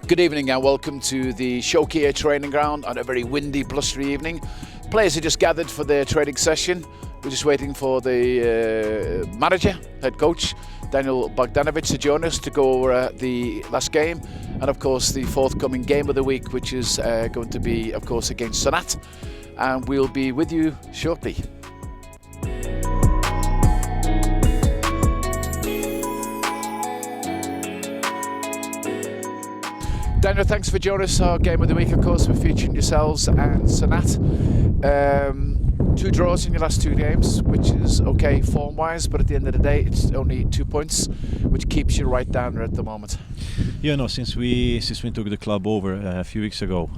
Good evening and welcome to the Xewkija training ground on a very windy, blustery evening. Players are just gathered for their training session. We're just waiting for the manager, head coach, Danijel Bogdanovic to join us to go over the last game and of course the forthcoming game of the week, which is going to be of course against Sannat, and we'll be with you shortly. Daniel, thanks for joining us. Our game of the week, of course, we're featuring yourselves and Sannat. 2 draws in your last 2 games, which is okay form-wise, but at the end of the day, it's only 2 points, which keeps you right down there at the moment. Yeah, no. Since we took the club over a few weeks ago,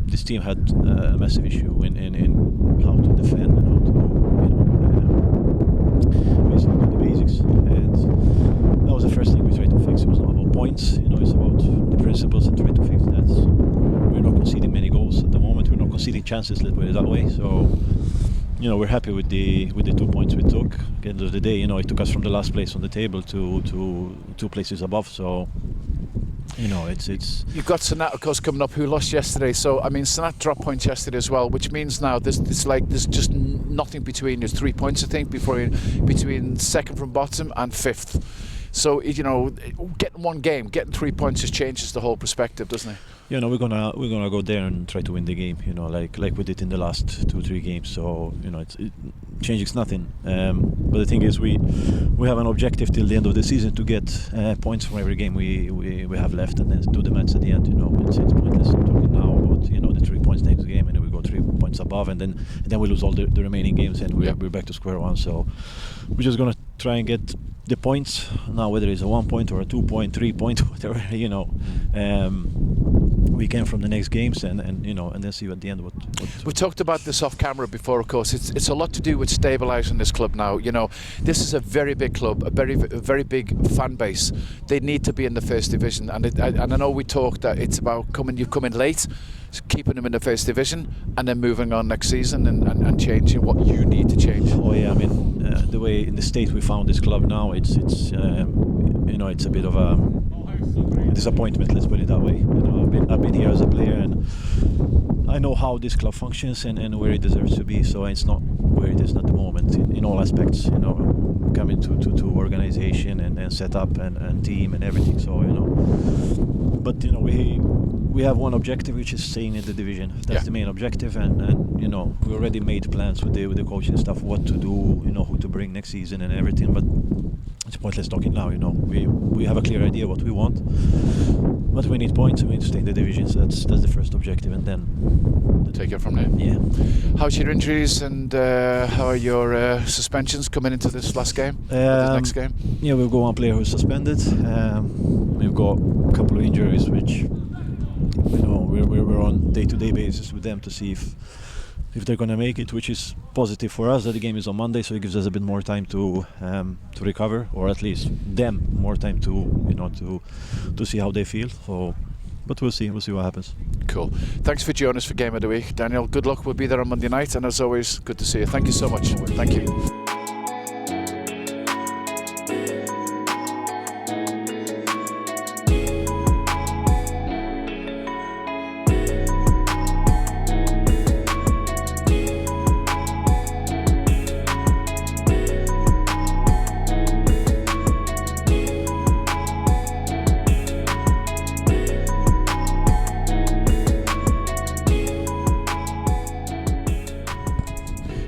this team had a massive issue in how to defend and how to, basically do the basics. And that was the first thing we tried to fix. It was not about points, it's about the principles and try to fix that. We're not conceding many goals at the moment. We're not conceding chances, let's put it that way. So, we're happy with the 2 points we took. At the end of the day, it took us from the last place on the table to 2 places above. So, it's. You've got Sannat, of course, coming up, who lost yesterday. So, I mean, Sannat dropped points yesterday as well, which means now there's just nothing between. There's 3 points, I think, between second from bottom and 5th. So, getting one game, getting 3 points just changes the whole perspective, doesn't it? We're gonna go there and try to win the game. Like we did in the last 2-3 games. So it changes nothing. But the thing is, we have an objective till the end of the season to get points from every game we have left, and then do the match at the end. It's pointless talking now about the 3 points next game, and then we go 3 points above, and then we lose all the remaining games, and we're back to square one. So we're just gonna try and get the points now, whether it's a 1 point or a 2 point, 3 point, whatever, we can from the next games, and then see at the end what. We talked about this off camera before, of course. It's a lot to do with stabilising this club now. This is a very big club, a very big fan base. They need to be in the first division, and I know we talked that it's about you come in late, keeping them in the first division, and then moving on next season and changing what you need to change. Oh yeah, I mean the way in the state we found this club now, it's a bit of a disappointment, let's put it that way. I've been here as a player, and I know how this club functions and where it deserves to be. So it's not where it is at the moment in all aspects. Coming to organization and setup and team and everything. So but we have one objective, which is staying in the division. That's the main objective, and we already made plans with the coaching staff what to do, who to bring next season and everything. But it's pointless talking now. We have a clear idea what we want, but we need points and we need to stay in the division. So that's the first objective, and then take it from there. Yeah. How's your injuries and how are your suspensions coming into this last game? This next game? Yeah, we've got one player who's suspended. We've got a couple of injuries which we're on day-to-day basis with them to see if they're going to make it, which is positive for us that the game is on Monday, so it gives us a bit more time to recover, or at least them more time to see how they feel. So, but we'll see what happens. Cool. Thanks for joining us for Game of the Week, Daniel. Good luck. We'll be there on Monday night, and as always, good to see you. Thank you so much. Thank you.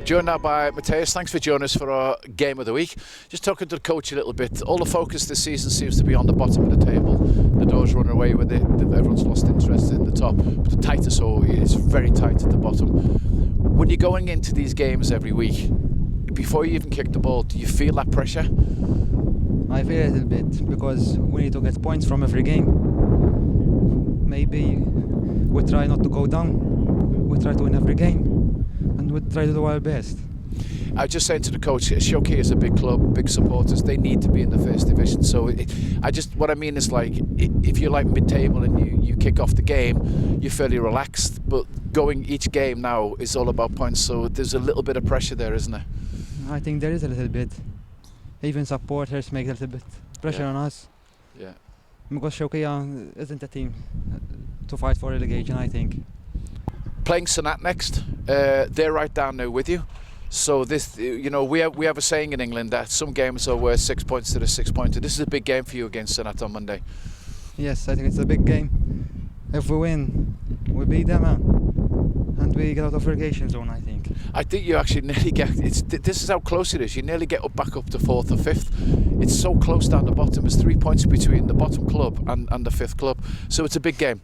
Joined now by Matthias. Thanks for joining us for our Game of the Week. Just talking to the coach a little bit. All the focus this season seems to be on the bottom of the table. The doors running away with it. Everyone's lost interest in the top. But the tightest hole is very tight at the bottom. When you're going into these games every week, before you even kick the ball, do you feel that pressure? I feel a little bit, because we need to get points from every game. Maybe we try not to go down. We try to win every game. And we try to do our best. I was just saying to the coach, Xewkija is a big club, big supporters. They need to be in the first division. So what I mean is, like, if you're like mid-table and you kick off the game, you're fairly relaxed. But going each game now is all about points. So there's a little bit of pressure there, isn't there? I think there is a little bit. Even supporters make a little bit pressure on us. Yeah. because Xewkija isn't a team to fight for relegation, I think. Playing Sannat next, they're right down there with you. So this, we have a saying in England that some games are worth 6 points to the 6-pointer. This is a big game for you against Sannat on Monday. Yes, I think it's a big game. If we win, we beat them and we get out of relegation zone, I think. I think you actually nearly get, this is how close it is, you nearly get back up to 4th or 5th. It's so close down the bottom, there's 3 points between the bottom club and the 5th club. So it's a big game.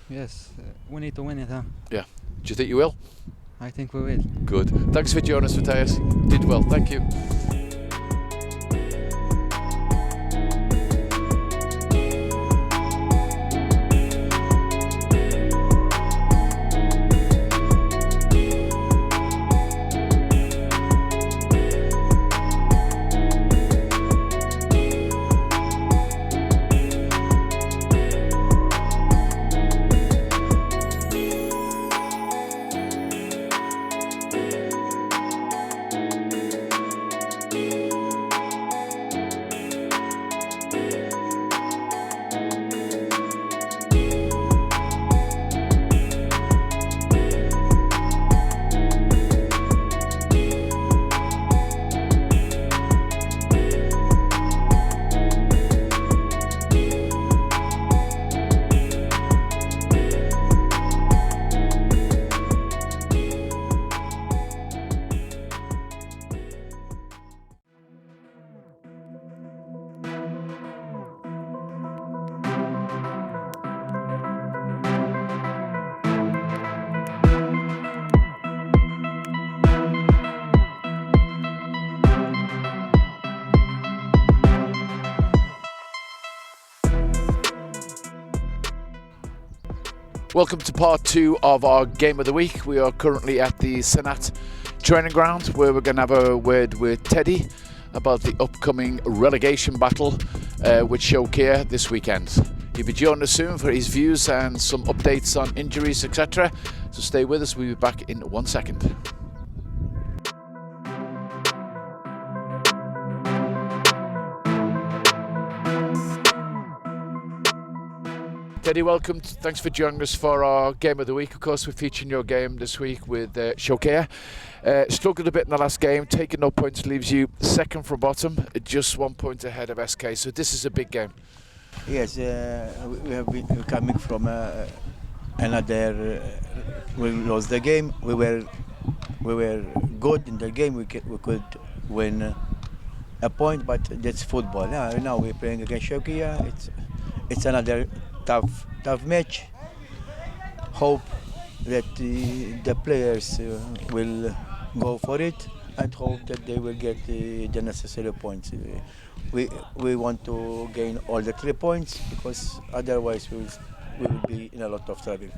Yes, we need to win it, huh? Yeah. Do you think you will? I think we will. Good. Thanks for joining us, Matthias. Did well, thank you. Welcome to part 2 of our game of the week. We are currently at the Sannat training ground where we're going to have a word with Teddy about the upcoming relegation battle with Xewkija this weekend. He'll be joining us soon for his views and some updates on injuries, etc. So stay with us, we'll be back in 1 second. Teddy, welcome. Thanks for joining us for our game of the week. Of course, we're featuring your game this week with Xewkija. Struggled a bit in the last game, taking no points leaves you second from bottom, just 1 point ahead of SK. So this is a big game. Yes, we have been coming from another. We lost the game. We were good in the game. We could win a point, but that's football. Now we're playing against Xewkija. It's another tough match. Hope that the players will go for it and hope that they will get the necessary points. We want to gain all the 3 points because otherwise we will be in a lot of trouble.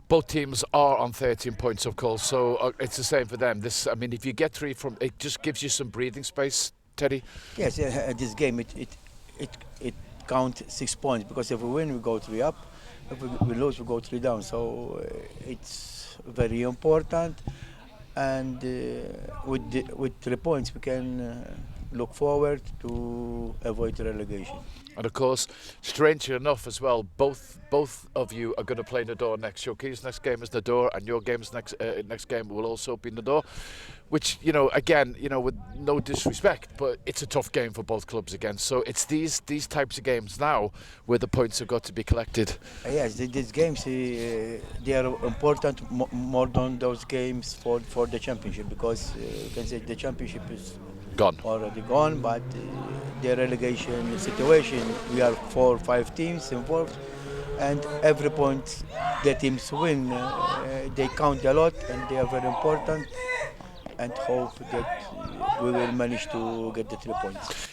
Both teams are on 13 points, of course, so it's the same for them. If you get 3 from, it just gives you some breathing space, Teddy. Yes, this game it count 6 points because if we win we go 3 up, if we lose we go 3 down. So it's very important, and with 3 points we can look forward to avoid relegation. And of course, strangely enough as well, both of you are going to play Nador next. Xewkija's next game is Nador, and your game's next game will also be Nador. Which, again, with no disrespect, but it's a tough game for both clubs again. So it's these types of games now where the points have got to be collected. Yes, these games they are important more than those games for the championship, because you can say the championship is already gone, but the relegation situation, we are 4 or 5 teams involved, and every point the teams win, they count a lot and they are very important, and hope that we will manage to get the 3 points.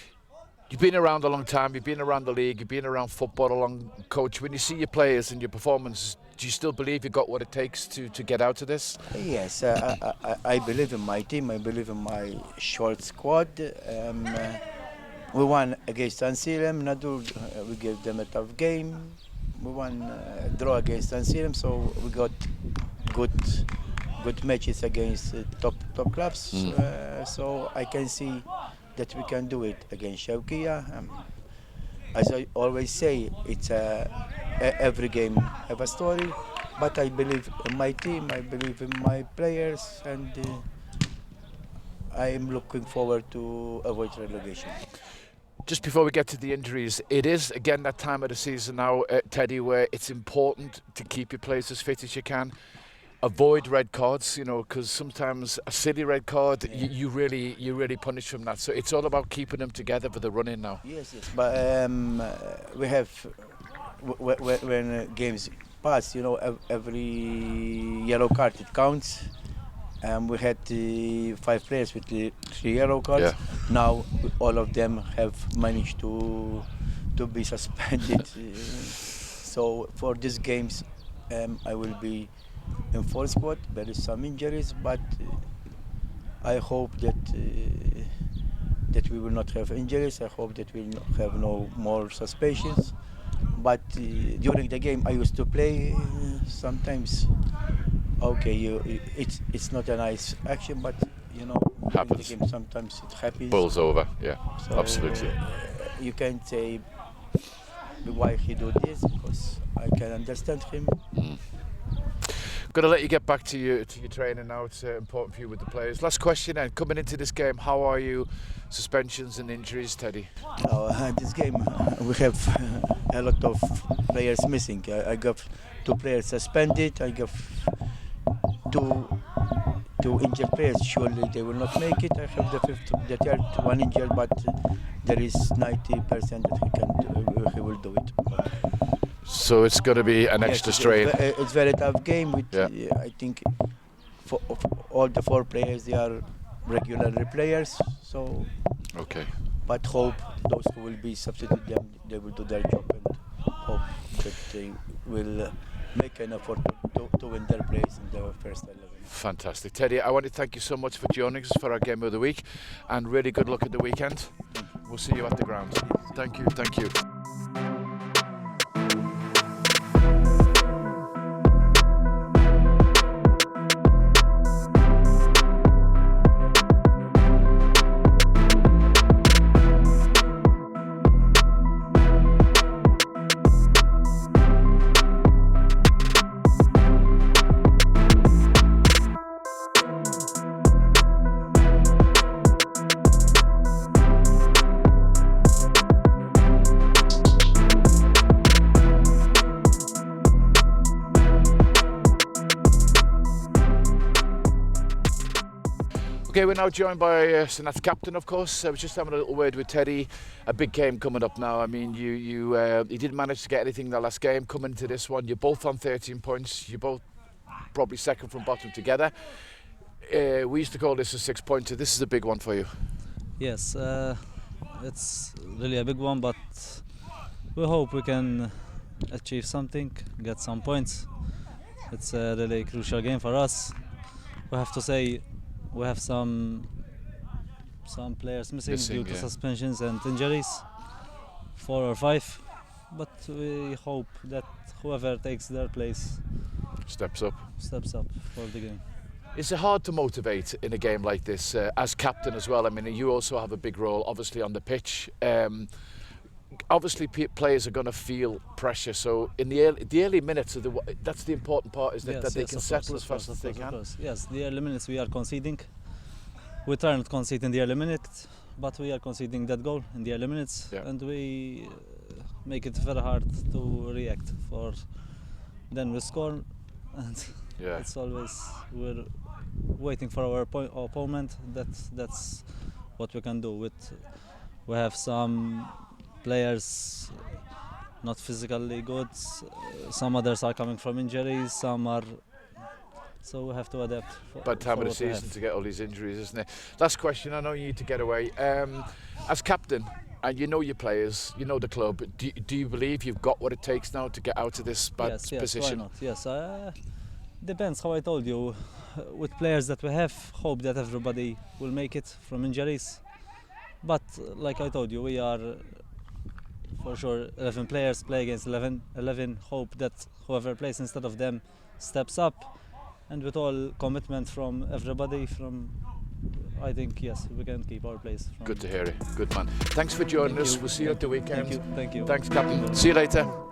You've been around a long time, you've been around the league, you've been around football a long, Coach. When you see your players and your performance, do you still believe you've got what it takes to get out of this? Yes, I believe in my team, I believe in my short squad. We won against St. Nadur, we gave them a tough game. We won draw against St. so we got good matches against top clubs. So I can see that we can do it against Xewkija. as I always say, it's every game have a story. But I believe in my team, I believe in my players, and I am looking forward to avoid relegation. Just before we get to the injuries, it is again that time of the season now, Teddy, where it's important to keep your players as fit as you can. Avoid red cards, you know, because sometimes a silly red card, you really punish them that. So it's all about keeping them together for the run-in now. Yes. But we have when games pass, you know, every yellow card it counts. We had 5 players with 3 yellow cards. Yeah. Now all of them have managed to be suspended. So for these games, I will be in full squad. There is some injuries, but I hope that we will not have injuries. I hope that we will have no more suspensions. But during the game, I used to play sometimes. Okay, it's not a nice action, but you know, Happens. during the game sometimes it happens. Bowls over, yeah, So, absolutely. You can't say why he do this, because I can understand him. Going to let you get back to your training now. It's important for you with the players. Last question, and coming into this game, how are you? Suspensions and injuries, Teddy? This game we have a lot of players missing. I got 2 players suspended. I got two injured players. Surely they will not make it. I have the third one injured, but there is 90% that he will do it. So it's going to be an extra strain. It's very tough game. With Yeah. I think for all the 4 players, they are regular players. So, Okay. but hope those who will be substituted them, they will do their job, and hope that they will make an effort to win their place in the first 11. Fantastic. Teddy, I want to thank you so much for joining us for our game of the week, and really good luck at the weekend. We'll see you at the ground. Thank you. Thank you. Okay, we're now joined by Sannat's captain, of course. I was just having a little word with Teddy. A big game coming up now. I mean, you didn't manage to get anything in the last game. Coming into this one, you're both on 13 points. You're both probably second from bottom together. We used to call this a 6-pointer. This is a big one for you. Yes, it's really a big one, but we hope we can achieve something, get some points. It's a really crucial game for us. We have to say we have some players missing due to suspensions and injuries, 4 or 5, but we hope that whoever takes their place steps up for the game. Is it hard to motivate in a game like this as captain as well? I mean, you also have a big role, obviously, on the pitch. Obviously, players are going to feel pressure. So, in the early minutes, that's the important part, isn't it? That they can settle as fast as they can. Yes, the early minutes we are conceding. We try not to concede in the early minutes, but we are conceding that goal in the early minutes, and we make it very hard to react. Then we score, and it's always we're waiting for our opponent. That's what we can do. We have some players not physically good, some others are coming from injuries, some are, so we have to adapt. Bad time of the season to get all these injuries, isn't it? Last question, I know you need to get away. As captain, and you know your players, you know the club, do you believe you've got what it takes now to get out of this bad position? Yes, why not? Yes, depends, how I told you, with players that we have, hope that everybody will make it from injuries. But like I told you, we are for sure 11 players play against 11, hope that whoever plays instead of them steps up, and with all commitment from everybody, from I think yes, we can keep our place. Good to hear it. Good man. Thanks for joining us. We'll see you at the weekend. Thank you. Thanks, Captain. See you later.